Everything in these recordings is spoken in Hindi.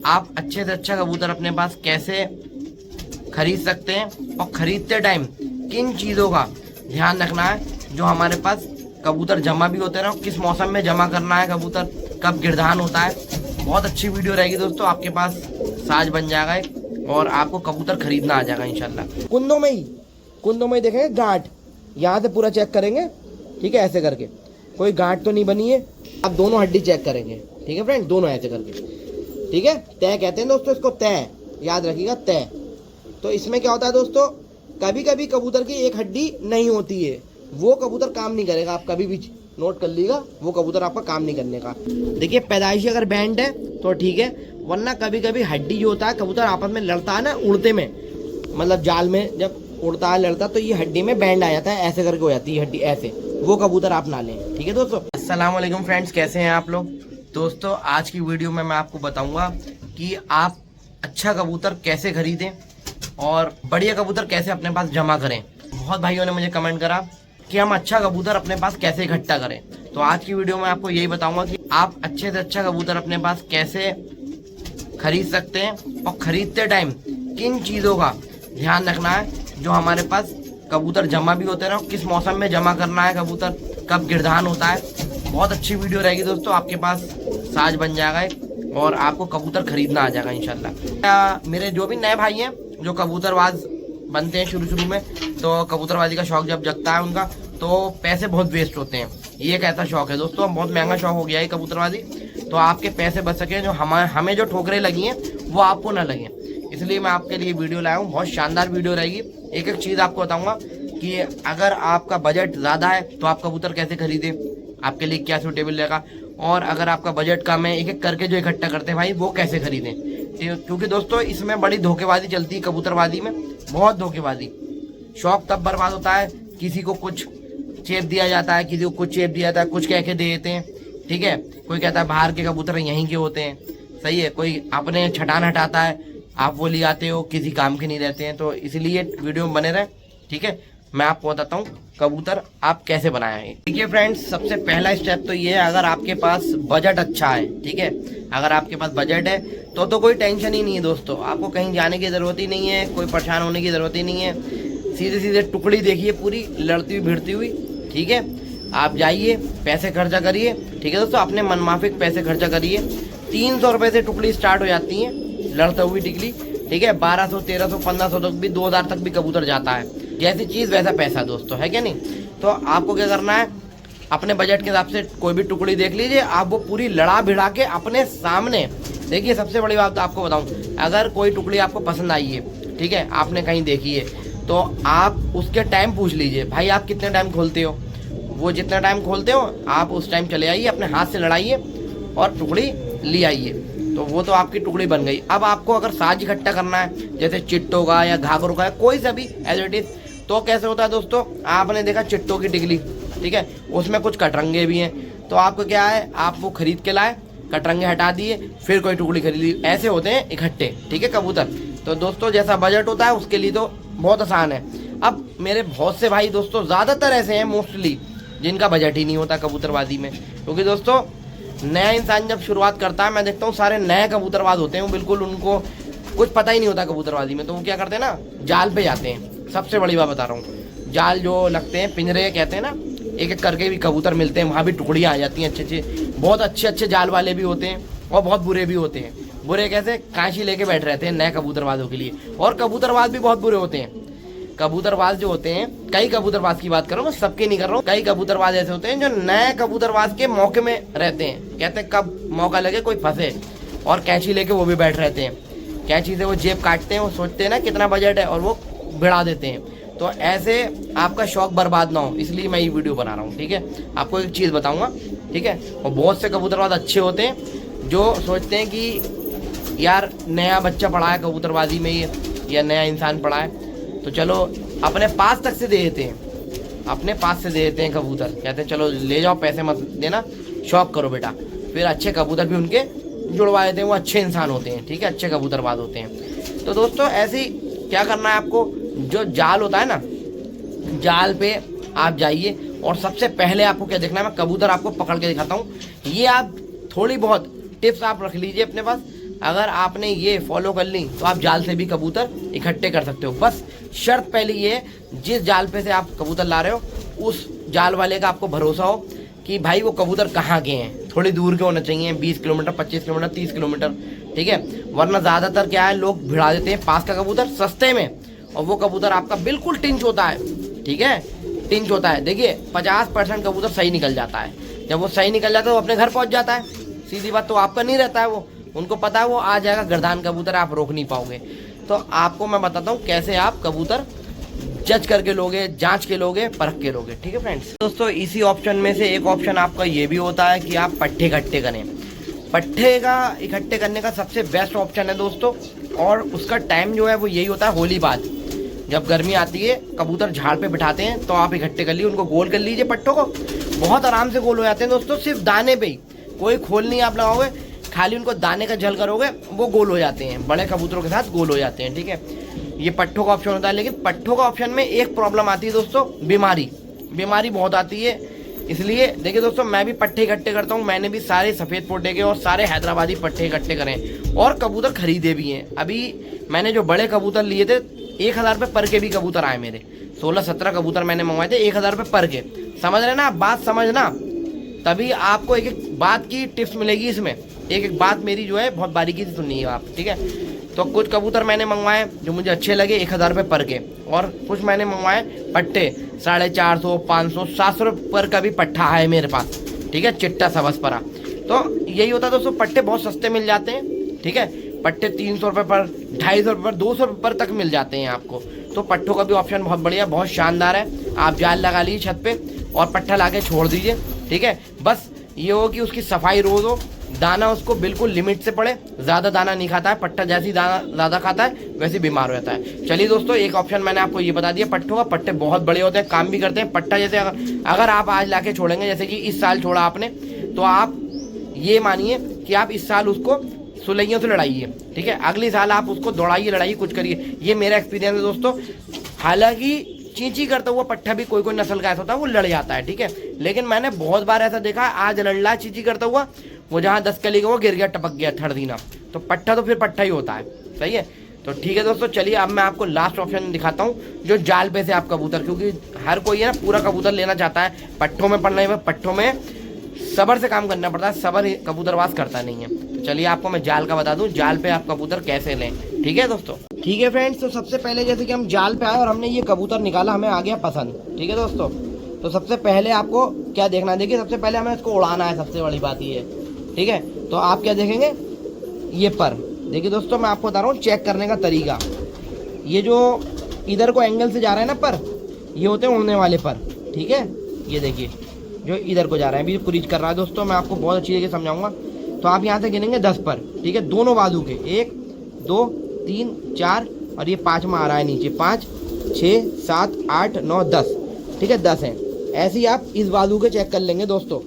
आप अच्छे से अच्छा कबूतर अपने पास कैसे खरीद सकते हैं और खरीदते टाइम किन चीज़ों का ध्यान रखना है जो हमारे पास कबूतर जमा भी होते रहे, किस मौसम में जमा करना है कबूतर, कब गिरधान होता है। बहुत अच्छी वीडियो रहेगी दोस्तों, आपके पास साज बन जाएगा एक और आपको कबूतर खरीदना आ जाएगा इंशाल्लाह। कुंदों में ही देखेंगे गांठ, यहाँ से पूरा चेक करेंगे, ठीक है, ऐसे करके कोई गांठ तो नहीं बनी है। आप दोनों हड्डी चेक करेंगे, ठीक है फ्रेंड, दोनों ऐसे करके, ठीक है। तय कहते हैं दोस्तों इसको, तय याद रखिएगा, तय। तो इसमें क्या होता है दोस्तों, कभी कभी कबूतर की एक हड्डी नहीं होती है, वो कबूतर काम नहीं करेगा। आप कभी भी नोट कर लीजिएगा, वो कबूतर आपका काम नहीं करने का। देखिए पैदाइशी अगर बैंड है तो ठीक है, वरना कभी कभी हड्डी जो होता है, कबूतर आपस में लड़ता है ना उड़ते में, मतलब जाल में जब उड़ता है लड़ता, तो ये हड्डी में बैंड आ जाता है, ऐसे करके हो जाती है हड्डी ऐसे, वो कबूतर आप ना लें, ठीक है दोस्तों। अस्सलाम वालेकुम फ्रेंड्स, कैसे हैं आप लोग। दोस्तों आज की वीडियो में मैं आपको बताऊंगा कि आप अच्छा कबूतर कैसे खरीदें और बढ़िया कबूतर कैसे अपने पास जमा करें। बहुत भाइयों ने मुझे कमेंट करा कि हम अच्छा कबूतर अपने पास कैसे इकट्ठा करें, तो आज की वीडियो में आपको यही बताऊंगा कि आप अच्छे से अच्छा कबूतर अपने पास कैसे खरीद सकते हैं और खरीदते टाइम किन चीज़ों का ध्यान रखना है जो हमारे पास कबूतर जमा भी होते रहे, किस मौसम में जमा करना है कबूतर, कब गिरधान होता है। बहुत अच्छी वीडियो रहेगी दोस्तों, आपके पास साज बन जाएगा एक और आपको कबूतर खरीदना आ जाएगा इंशाल्लाह। मेरे जो भी नए भाई हैं जो कबूतरबाज बनते हैं शुरू में, तो कबूतरबाजी का शौक जब जगता है उनका, तो पैसे बहुत वेस्ट होते हैं। ये एक ऐसा शौक है दोस्तों, बहुत महंगा शौक हो गया है कबूतरबाजी। तो आपके पैसे बच सके, जो हमें जो ठोकरें लगी हैं वो आपको ना लगे, इसलिए मैं आपके लिए वीडियो लाया हूँ। बहुत शानदार वीडियो रहेगी, एक एक चीज़ आपको बताऊंगा कि अगर आपका बजट ज़्यादा है तो आप कबूतर कैसे खरीदें, आपके लिए क्या सूटेबल रहेगा, और अगर आपका बजट कम है, एक एक करके जो इकट्ठा करते हैं भाई, वो कैसे खरीदें। क्योंकि दोस्तों इसमें बड़ी धोखेबाजी चलती है कबूतरबाजी में, बहुत धोखेबाजी। शौक तब बर्बाद होता है, किसी को कुछ चेप दिया जाता है, किसी को कुछ चेप दिया जाता है, कुछ कह के दे देते हैं, ठीक है। कोई कहता है बाहर के कबूतर यहीं के होते हैं, सही है। कोई अपने छटान हटाता है, आप वो ले आते हो, किसी काम के नहीं रहते हैं। तो इसलिए वीडियो में बने रहे, ठीक है। मैं आपको बताता हूँ कबूतर आप कैसे बनाएं। ठीक है फ्रेंड्स, सबसे पहला स्टेप तो ये है, अगर आपके पास बजट अच्छा है, ठीक है, अगर आपके पास बजट है तो कोई टेंशन ही नहीं है दोस्तों। आपको कहीं जाने की ज़रूरत ही नहीं है, कोई परेशान होने की ज़रूरत ही नहीं है। सीधे सीधे टुकड़ी देखिए पूरी लड़ती हुई भिड़ती हुई, ठीक है। आप जाइए, पैसे खर्चा करिए, ठीक है दोस्तों, अपने मनमाफिक पैसे खर्चा करिए। 300 रुपये से टुकड़ी स्टार्ट हो जाती है लड़ते हुई टिकली, ठीक है। 1200, 1300, 1500 तक भी, 2000 तक भी कबूतर जाता है। जैसी चीज़ वैसा पैसा दोस्तों, है क्या नहीं। तो आपको क्या करना है, अपने बजट के हिसाब से कोई भी टुकड़ी देख लीजिए, आप वो पूरी लड़ा भिड़ा के अपने सामने देखिए। सबसे बड़ी बात तो आपको बताऊं, अगर कोई टुकड़ी आपको पसंद आई है, ठीक है, आपने कहीं देखी है, तो आप उसके टाइम पूछ लीजिए, भाई आप कितने टाइम खोलते हो। वो जितना टाइम खोलते हो आप उस टाइम चले आइए, अपने हाथ से लड़ाइए और टुकड़ी ले आइए, तो वो तो आपकी टुकड़ी बन गई। अब आपको अगर साज इकट्ठा करना है, जैसे चिट्टों का या घाघरों का, कोई सा भी एज इट इज, तो कैसे होता है दोस्तों, आपने देखा चिट्टों की टिकली, ठीक है, उसमें कुछ कटरंगे भी हैं, तो आपको क्या है, आप वो खरीद के लाए, कटरंगे हटा दिए, फिर कोई टुकड़ी खरीद ली, ऐसे होते हैं इकट्ठे, ठीक है, कबूतर। तो दोस्तों जैसा बजट होता है उसके लिए तो बहुत आसान है। अब मेरे बहुत से भाई दोस्तों ज़्यादातर ऐसे हैं मोस्टली जिनका बजट ही नहीं होता कबूतरबाजी में, क्योंकि दोस्तों नया इंसान जब शुरुआत करता है, मैं देखता हूँ सारे नए कबूतरबाज होते हैं, वो बिल्कुल उनको कुछ पता ही नहीं होता कबूतरबाजी में, तो वो क्या करते हैं ना, जाल पे जाते हैं। सबसे बड़ी बात बता रहा हूँ, जाल जो लगते हैं, पिंजरे कहते हैं ना, एक एक करके भी कबूतर मिलते हैं, वहाँ भी टुकड़ियाँ आ जाती हैं अच्छे, बहुत अच्छे जाल वाले भी होते हैं और बहुत बुरे भी होते हैं। बुरे कैसे, कांची लेके बैठ रहते हैं नए कबूतरबाजों के लिए, और कबूतरबाज भी बहुत बुरे होते हैं। कबूतरबाज जो होते हैं, कई कबूतरबाज की बात कर रहा हूँ, मैं सबके नहीं कर रहा हूँ, कई कबूतरबाज ऐसे होते हैं जो नए कबूतरबाज के मौके में रहते हैं, कहते हैं कब मौका लगे कोई फंसे, और कैंची लेके वो भी बैठ रहते हैं। कैंची से वो जेब काटते हैं, वो सोचते हैं ना कितना बजट है, और वो भिड़ा देते हैं। तो ऐसे आपका शौक बर्बाद ना हो, इसलिए मैं ये वीडियो बना रहा हूँ, ठीक है। आपको एक चीज़ बताऊँगा, ठीक है। और बहुत से कबूतरबाज अच्छे होते हैं जो सोचते हैं कि यार नया बच्चा पड़ा है कबूतरबाजी में, ये या नया इंसान पड़ा है, तो चलो अपने पास तक से दे देते हैं, अपने पास से दे देते हैं कबूतर, कहते हैं चलो ले जाओ, पैसे मत देना, शौक करो बेटा। फिर अच्छे कबूतर भी उनके जुड़वा देते हैं, वो अच्छे इंसान होते हैं, ठीक है, अच्छे कबूतरबाज होते हैं। तो दोस्तों ऐसे ही क्या करना है आपको, जो जाल होता है ना, जाल पे आप जाइए, और सबसे पहले आपको क्या देखना है, मैं कबूतर आपको पकड़ के दिखाता हूँ। ये आप थोड़ी बहुत टिप्स आप रख लीजिए अपने पास, अगर आपने ये फॉलो कर ली तो आप जाल से भी कबूतर इकट्ठे कर सकते हो। बस शर्त पहले ये है, जिस जाल पे से आप कबूतर ला रहे हो उस जाल वाले का आपको भरोसा हो कि भाई वो कबूतर कहाँ के हैं, थोड़ी दूर के होने चाहिए, 20 किलोमीटर, 25 किलोमीटर, 30 किलोमीटर, ठीक है। वरना ज़्यादातर क्या है, लोग भिड़ा देते हैं पास का कबूतर सस्ते में, और वो कबूतर आपका बिल्कुल टिंच होता है, ठीक है, टिंच होता है। देखिए 50% कबूतर सही निकल जाता है, जब वो सही निकल जाता है वो अपने घर पहुंच जाता है, सीधी बात। तो आपका नहीं रहता है वो, उनको पता है वो आ जाएगा, गर्दान कबूतर आप रोक नहीं पाओगे। तो आपको मैं बताता हूँ कैसे आप कबूतर जज करके लोगे, जांच के लोगे, परख के लोगे, ठीक है फ्रेंड्स। दोस्तों इसी ऑप्शन में से एक ऑप्शन आपका ये भी होता है कि आप पट्ठे इकट्ठे करें। पट्ठे का इकट्ठे करने का सबसे बेस्ट ऑप्शन है दोस्तों, और उसका टाइम जो है वो यही होता है होली बाद, जब गर्मी आती है, कबूतर झाड़ पे बिठाते हैं तो आप इकट्ठे कर लीजिए, उनको गोल कर लीजिए पट्टों को, बहुत आराम से गोल हो जाते हैं दोस्तों, सिर्फ दाने पे ही, कोई खोल नहीं आप लगाओगे, खाली उनको दाने का जल करोगे वो गोल हो जाते हैं, बड़े कबूतरों के साथ गोल हो जाते हैं, ठीक है। ये पट्ठों का ऑप्शन होता है। लेकिन पट्ठों का ऑप्शन में एक प्रॉब्लम आती है दोस्तों, बीमारी बहुत आती है। इसलिए देखिए दोस्तों, मैं भी पट्ठे इकट्ठे करता हूँ, मैंने भी सारे सफ़ेद पोटे के और सारे हैदराबादी पट्ठे इकट्ठे करें और कबूतर खरीदे भी हैं। अभी मैंने जो बड़े कबूतर लिए थे 1000 रुपये पर के भी कबूतर आए मेरे, 16-17 कबूतर मैंने मंगवाए थे 1000 रुपये पर के। समझ रहे ना आप, बात समझना, तभी आपको एक एक बात की टिप्स मिलेगी इसमें, एक एक बात मेरी जो है बहुत बारीकी से सुनिए आप, ठीक है। तो कुछ कबूतर मैंने मंगवाए जो मुझे अच्छे लगे 1000 रुपये पर के, और कुछ मैंने मंगवाए पट्टे 450, 500, 700 रुपये पर का भी पट्ठा है मेरे पास, ठीक है, चिट्टा सबसपरा। तो यही होता है दोस्तों, पट्टे बहुत सस्ते मिल जाते हैं, ठीक है, पट्टे 300 रुपये पर, 250 रुपये पर, 200 रुपये पर तक मिल जाते हैं आपको। तो पट्टों का भी ऑप्शन बहुत बढ़िया, बहुत शानदार है। आप जाल लगा लीजिए छत पे और पट्टा ला के छोड़ दीजिए, ठीक है। बस ये हो कि उसकी सफाई रोज हो, दाना उसको बिल्कुल लिमिट से पड़े, ज़्यादा दाना नहीं खाता है, पट्टा जैसी दाना ज़्यादा खाता है वैसे बीमार हो जाता है। चलिए दोस्तों, एक ऑप्शन मैंने आपको ये बता दिया पट्टों का। पट्टे बहुत बड़े होते हैं, काम भी करते हैं। पट्टा जैसे अगर आप आज ला के छोड़ेंगे, जैसे कि इस साल छोड़ा आपने, तो आप ये मानिए कि आप इस साल उसको सुलैयों से लड़ाइए, ठीक है, अगले साल आप उसको दौड़ाइए, लड़ाइए, कुछ करिए। ये मेरा एक्सपीरियंस है दोस्तों। हालांकि चींची करता हुआ पट्टा भी कोई नस्ल का ऐसा होता है वो लड़ जाता है, ठीक है, लेकिन मैंने बहुत बार ऐसा देखा है, आज लड़ रहा चींची करता हुआ, वो जहाँ 10 कली का वो गिर गया, टपक गया ठरदीना, तो पट्टा तो फिर पट्टा ही होता है, सही है। तो ठीक है दोस्तों, चलिए अब मैं आपको लास्ट ऑप्शन दिखाता हूँ, जो जाल पे से आप कबूतर, क्योंकि हर कोई है ना पूरा कबूतर लेना चाहता है, पट्टों में पड़ने में, पट्टों में सबर से काम करना पड़ता है, सबर कबूतरवास करता नहीं है। तो चलिए आपको मैं जाल का बता दूं, जाल पे आप कबूतर कैसे लें, ठीक है दोस्तों। ठीक है फ्रेंड्स, तो सबसे पहले जैसे कि हम जाल पे आए और हमने ये कबूतर निकाला, हमें आ गया पसंद, ठीक है दोस्तों। तो सबसे पहले आपको क्या देखना है, देखिए सबसे पहले हमें इसको उड़ाना है, सबसे बड़ी बात ये है, ठीक है। तो आप क्या देखेंगे, ये पर देखिए दोस्तों, मैं आपको बता रहा हूँ चेक करने का तरीका। ये जो इधर को एंगल से जा रहा है ना पर, ये होते हैं उड़ने वाले पर, ठीक है। ये देखिए जो इधर को जा रहा है, अभी क्रीज कर रहा है दोस्तों, मैं आपको बहुत अच्छी तरीके समझाऊंगा। तो आप यहाँ से गिनेंगे 10 पर, ठीक है, दोनों बाजू के, 1 2 3 4 और ये 5वां आ रहा है नीचे, 5 6 7 8 9 10, ठीक है, 10 है। ऐसे ही आप इस बाजू के चेक कर लेंगे दोस्तों,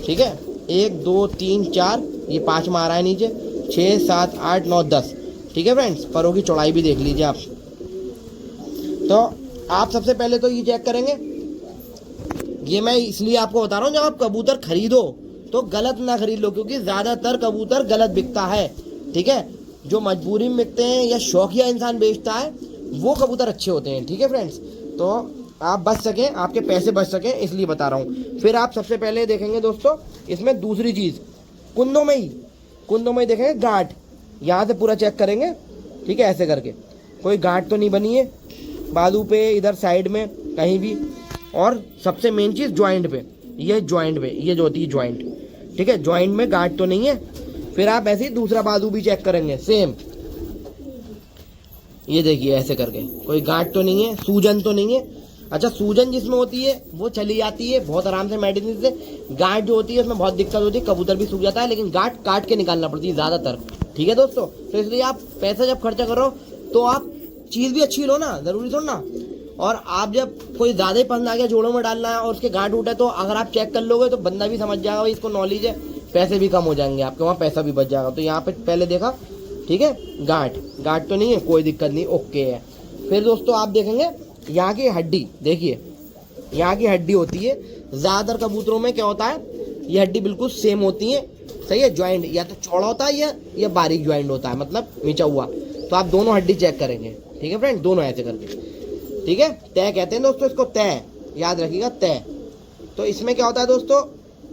ठीक है, 1 2 3 4, ये 5वां आ रहा है नीचे, 6 7 8 9 10, ठीक है फ्रेंड्स। परों की चौड़ाई भी देख लीजिए आप। तो आप सबसे पहले तो ये चेक करेंगे, ये मैं इसलिए आपको बता रहा हूँ, जब आप कबूतर खरीदो तो गलत ना खरीद लो, क्योंकि ज़्यादातर कबूतर गलत बिकता है, ठीक है। जो मजबूरी में बिकते हैं या शौकिया इंसान बेचता है वो कबूतर अच्छे होते हैं, ठीक है फ्रेंड्स। तो आप बच सकें, आपके पैसे बच सकें, इसलिए बता रहा हूँ। फिर आप सबसे पहले देखेंगे दोस्तों, इसमें दूसरी चीज़, कुंदों में ही देखेंगे गांठ, यहाँ से पूरा चेक करेंगे, ठीक है, ऐसे करके कोई गांठ तो नहीं बनी है बाजू पे, इधर साइड में कहीं भी। और सबसे मेन चीज़ जॉइंट पे, ये जॉइंट पे, ये जो होती है जॉइंट, ठीक है, जॉइंट में गांठ तो नहीं है। फिर आप ऐसे ही दूसरा बाजू भी चेक करेंगे सेम, ये देखिए ऐसे करके, कोई गांठ तो नहीं है, सूजन तो नहीं है। अच्छा, सूजन जिसमें होती है वो चली जाती है बहुत आराम से मेडिसिन से, गांठ जो होती है उसमें बहुत दिक्कत होती है, कबूतर भी सूख जाता है, लेकिन गांठ काट के निकालना पड़ती है ज़्यादातर, ठीक है दोस्तों। तो इसलिए आप पैसा जब खर्चा करो तो आप चीज़ भी अच्छी लो ना, ज़रूरी थोड़ा ना। और आप जब कोई ज़्यादा ही पसंद आ गया जोड़ों में डालना है और उसके गांठ उठे, तो अगर आप चेक कर लोगे तो बंदा भी समझ जाएगा भाई इसको नॉलेज है, पैसे भी कम हो जाएंगे आपके, वहाँ पैसा भी बच जाएगा। तो यहाँ पे पहले देखा, ठीक है, गांठ तो नहीं है, कोई दिक्कत नहीं, ओके है। फिर दोस्तों आप देखेंगे यहाँ की हड्डी, देखिए यहाँ की हड्डी होती है, ज़्यादातर कबूतरों में क्या होता है, ये हड्डी बिल्कुल सेम होती है, सही है। ज्वाइंट या तो चौड़ा होता है या बारीक ज्वाइंट होता है, मतलब नीचा हुआ। तो आप दोनों हड्डी चेक करेंगे, ठीक है फ्रेंड, दोनों ऐसे करके, ठीक है। तय कहते हैं दोस्तों इसको, तय याद रखिएगा, तय। तो इसमें क्या होता है दोस्तों,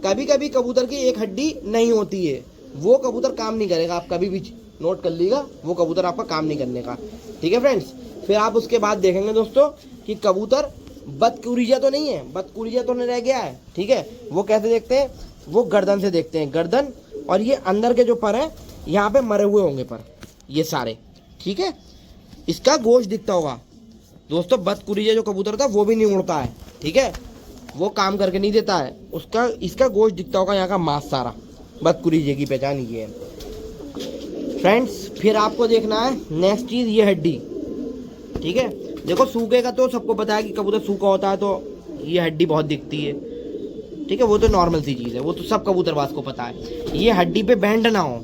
कभी कभी कबूतर की एक हड्डी नहीं होती है, वो कबूतर काम नहीं करेगा, आप कभी भी नोट कर लीजिएगा, वो कबूतर आपका काम नहीं करने का, ठीक है फ्रेंड्स। फिर आप उसके बाद देखेंगे दोस्तों कि कबूतर बदकुरीजा तो नहीं है, बदकुरीजा तो नहीं रह गया है, ठीक है। वो कैसे देखते हैं, वो गर्दन से देखते हैं, गर्दन और ये अंदर के जो पर है यहाँ पे मरे हुए होंगे पर, ये सारे, ठीक है। इसका गोश्त दिखता होगा दोस्तों। बदकुरीजा जो कबूतर था वो भी नहीं उड़ता है, ठीक है, वो काम करके नहीं देता है, उसका इसका गोश्त दिखता होगा, यहाँ का मांस सारा। बदकुरीजे की पहचान ये है फ्रेंड्स। फिर आपको देखना है नेक्स्ट चीज़, ये हड्डी, ठीक है। देखो सूखे का तो सबको पता है कि कबूतर सूखा होता है तो ये हड्डी बहुत दिखती है, ठीक है, वो तो नॉर्मल सी चीज़ है, वो तो सब कबूतरबाज को पता है। ये हड्डी पे बैंड ना हो,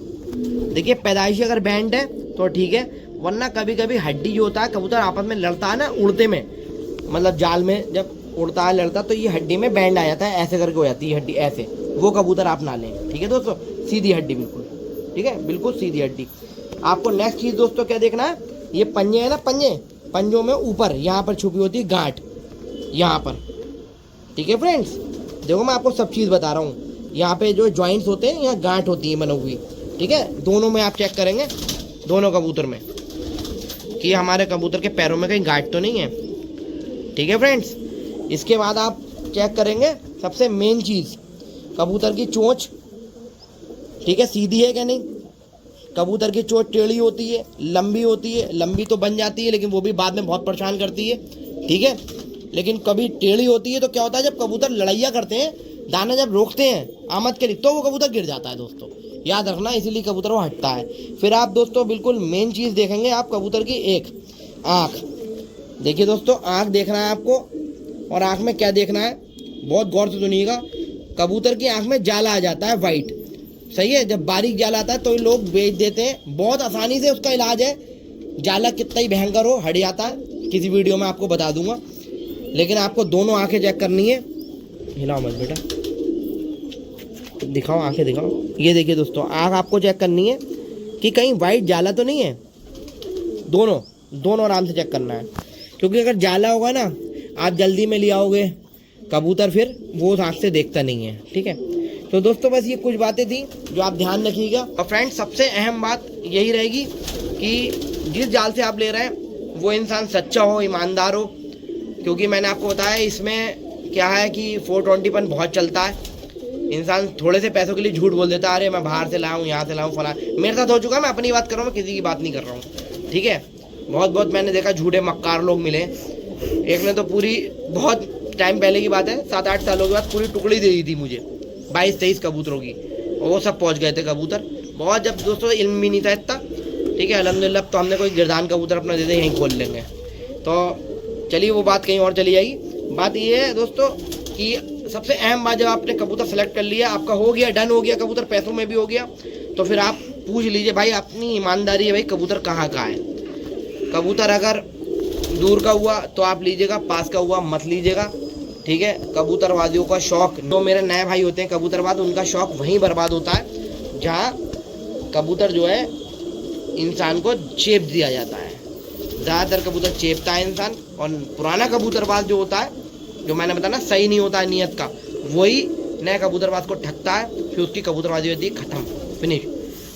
देखिए पैदाइशी अगर बैंड है तो ठीक है, वरना कभी कभी हड्डी जो होता है कबूतर आपस में लड़ता है ना उड़ते में, मतलब जाल में जब उड़ता है लड़ता, तो ये हड्डी में बैंड आ जाता है, ऐसे करके हो जाती है हड्डी ऐसे, वो कबूतर आप ना लें, ठीक है दोस्तों। सीधी हड्डी बिल्कुल, ठीक है, बिल्कुल सीधी हड्डी। आपको नेक्स्ट चीज़ दोस्तों क्या देखना है, ये पंजे है ना, पंजों में ऊपर यहाँ पर छुपी होती है गांठ, यहाँ पर, ठीक है फ्रेंड्स। देखो मैं आपको सब चीज़ बता रहा हूँ, यहाँ पे जो जॉइंट्स होते हैं यहाँ गांठ होती है बनी हुई, ठीक है। दोनों में आप चेक करेंगे, दोनों कबूतर में, कि हमारे कबूतर के पैरों में कहीं गांठ तो नहीं है, ठीक है फ्रेंड्स। इसके बाद आप चेक करेंगे सबसे मेन चीज़, कबूतर की चोंच, ठीक है, सीधी है क्या नहीं। कबूतर की चोंच टेढ़ी होती है, लंबी होती है, लंबी तो बन जाती है लेकिन वो भी बाद में बहुत परेशान करती है, ठीक है। लेकिन कभी टेढ़ी होती है तो क्या होता है, जब कबूतर लड़ाइयाँ करते हैं, दाना जब रोकते हैं आमद के लिए, तो वो कबूतर गिर जाता है दोस्तों, याद रखना, इसीलिए कबूतर वो हटता है। फिर आप दोस्तों बिल्कुल मेन चीज़ देखेंगे आप कबूतर की एक आँख, देखिए दोस्तों, आँख देखना है आपको, और आँख में क्या देखना है बहुत गौर से सुनिएगा। कबूतर की आँख में जाला आ जाता है वाइट, सही है, जब बारीक जाला आता है तो लोग बेच देते हैं, बहुत आसानी से उसका इलाज है, जाला कितना ही भयंकर हो हट जाता है, किसी वीडियो में आपको बता दूंगा। लेकिन आपको दोनों आंखें चेक करनी है, हिलाओ मत बेटा, दिखाओ आंखें दिखाओ, ये देखिए दोस्तों, आंख आपको चेक करनी है कि कहीं वाइट जाला तो नहीं है, दोनों आराम से चेक करना है, क्योंकि अगर जाला होगा ना, आप जल्दी में ले आओगे कबूतर, फिर वो उस आँख से देखता नहीं है, ठीक है। तो दोस्तों बस ये कुछ बातें थी जो आप ध्यान रखिएगा। और फ्रेंड्स सबसे अहम बात यही रहेगी कि जिस जाल से आप ले रहे हैं वो इंसान सच्चा हो, ईमानदार हो, क्योंकि मैंने आपको बताया इसमें क्या है कि 420 बहुत चलता है, इंसान थोड़े से पैसों के लिए झूठ बोल देता है, अरे मैं बाहर से लाऊं, यहाँ से लाऊं, फला, मेरे साथ हो चुका है, मैं अपनी बात कर रहा हूँ, मैं किसी की बात नहीं कर रहा हूँ, ठीक है। बहुत मैंने देखा झूठे मक्कार लोग मिले, एक ने तो पूरी, बहुत टाइम पहले की बात है, 7-8 सालों के बाद पूरी टुकड़ी दे दी थी मुझे 22-23 कबूतरों की, और वो सब पहुंच गए थे कबूतर। बहुत जब दोस्तों इल्म भी नहीं था इतना, ठीक है, अल्हम्दुलिल्लाह, तो हमने कोई गिरदान कबूतर अपना दे दे यहीं खोल लेंगे। तो चलिए वो बात कहीं और चली जाएगी। बात ये है दोस्तों कि सबसे अहम बात, जब आपने कबूतर सेलेक्ट कर लिया, आपका हो गया, डन हो गया कबूतर, पैसों में भी हो गया, तो फिर आप पूछ लीजिए भाई, अपनी ईमानदारी है भाई, कबूतर कहाँ है। कबूतर अगर दूर का हुआ तो आप लीजिएगा, पास का हुआ मत लीजिएगा, ठीक है। कबूतरबाजियों का शौक, जो मेरे नए भाई होते हैं कबूतरबाज, उनका शौक वहीं बर्बाद होता है जहाँ कबूतर जो है इंसान को चेप दिया जाता है। ज़्यादातर कबूतर चेपता है इंसान, और पुराना कबूतरबाज जो होता है, जो मैंने बताया ना सही नहीं होता है नियत का, वही नए कबूतरबाज को ठगता है, फिर उसकी कबूतरबाजी होती है ख़त्म, फिनिश।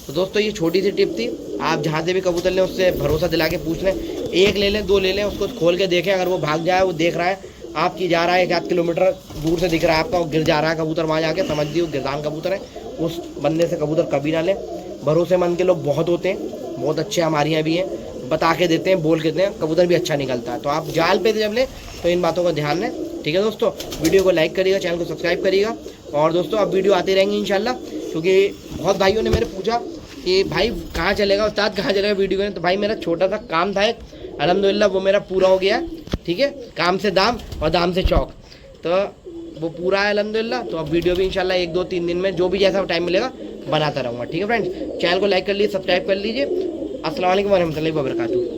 तो दोस्तों ये छोटी सी टिप थी, आप जहाँ से भी कबूतर लें उससे भरोसा दिला के पूछ लें, एक ले लें, 2 ले लें, उसको खोल के देखें, अगर वो भाग जाए, वो देख रहा है आपकी जा रहा है 1-8 किलोमीटर दूर से दिख रहा है आपका, वो गिर जा रहा है कबूतर, वहाँ जाके समझ ली वो गिरदान कबूतर है, उस बंदे से कबूतर कभी ना लें। भरोसेमंद के लोग बहुत होते हैं, बहुत अच्छे हमारे यहाँ भी हैं, बता के देते हैं, बोल के देते हैं, कबूतर भी अच्छा निकलता है। तो आप जाल पे जब लें तो इन बातों का ध्यान दें, ठीक है दोस्तों। वीडियो को लाइक करिएगा, चैनल को सब्सक्राइब करिएगा, और दोस्तों अब वीडियो आते रहेंगे इंशाल्लाह, क्योंकि बहुत भाइयों ने मेरे पूछा कि भाई कहाँ चलेगा उस्ताद, कहाँ चलेगा वीडियो में, तो भाई मेरा छोटा सा काम था एक, अल्हम्दुलिल्लाह वो मेरा पूरा हो गया, ठीक है। काम से दाम और दाम से चौक, तो वो पूरा है अल्हम्दुलिल्लाह। तो अब वीडियो भी इंशाल्लाह 1-2-3 दिन में जो भी जैसा टाइम मिलेगा बनाता रहूँगा, ठीक है फ्रेंड्स। चैनल को लाइक कर लीजिए, सब्सक्राइब कर लीजिए। अस्सलाम वालेकुम वरहमतुल्लाहि वबरकातुहू।